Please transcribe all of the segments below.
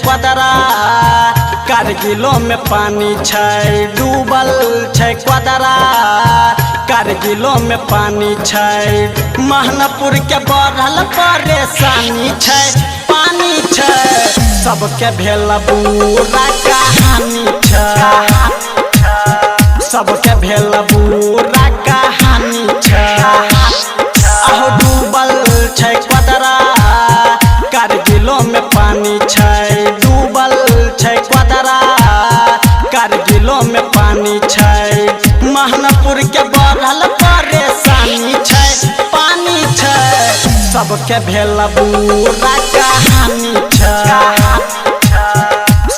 क्वादरा कारगिलो में पानी छै डूबल छै क्वादरा कारगिलो में पानी छै महनपुर के बढ़ल परेशानी छै पानी छै सबके भेल बुरा कहानी छै सबके भेल बुरा कहानी छै अहो डूबल छै क्वादरा कारगिलो में पानी छै डूबल छै क्वादरा कारगिलो में पानी छै महनपुर के बढ़ल परेशानी छै पानी छै सबके भेल बुरा कहानी छै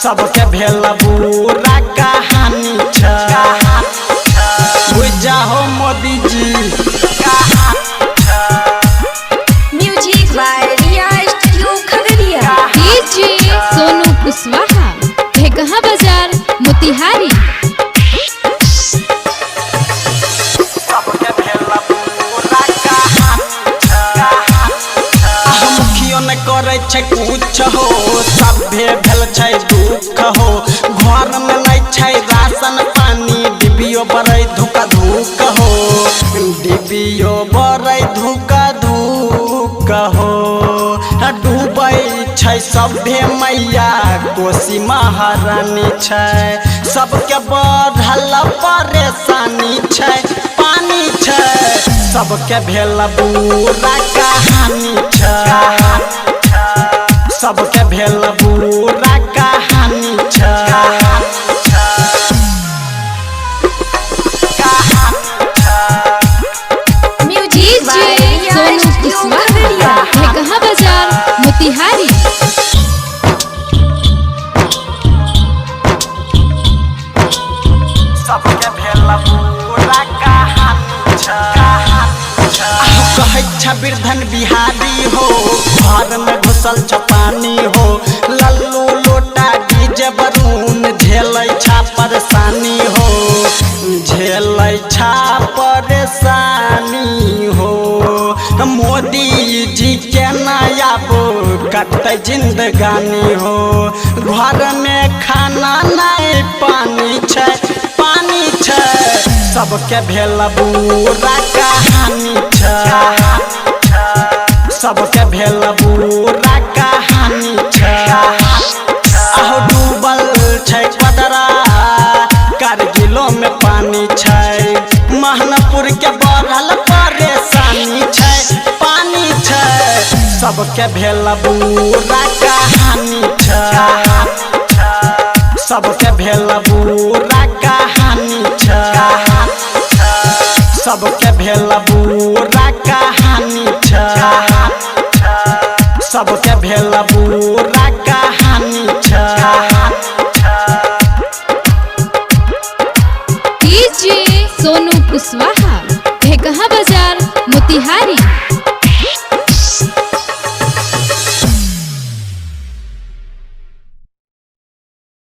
सबके भेल बुरा कहानी छै बुझ जाओ Modi ji music by Riya studio Khagaria. DJ Sonu Kushwaha Bhegaha Bazar Motihari. करे छै कुछ हो सभे भेल छै दुख हो घर में नहीं छै राशन पानी डिबियो बड़े धुका धुक हो डिबियो बड़े धुका धुक हो डूबै छै सभे मैया कोसी महारानी छै सबके बढ़ल परेशानी छै पानी छै सबके भेल बुरा कहानी छै सबके भेल बुरा कहानी छै music by Riya Sonu studio Kushwaha Khagaria. Bhegaha Bazar Motihari. सबके भेल बुरा कहानी छै कहै छै बिरधन बिहारी हो घर में घुसल छ पानी हो लल्लू लोटा डीजे बरून झेलै छा परेशानी हो झेलै छा परेशानी हो मोदी जी के नायाब कटतै जिंदगानी हो घर में खाना नहीं पानी छै पानी छै सबके भेल बुरा कहानी छै सबके भेल बुरा कहानी छै अहो डूबल छै क्वादरा कारगिलो में पानी छै महनपुर के बढ़ल परेशानी छै पानी छै सबके भेल बुरा कहानी छै सबके भेल बुरा कहानी छै सबके भेल बुरा कहानी छै सबके भेल बुरा कहानी छै डीजे सोनू कुशवाहा भेगहा बाजार मोतिहारी।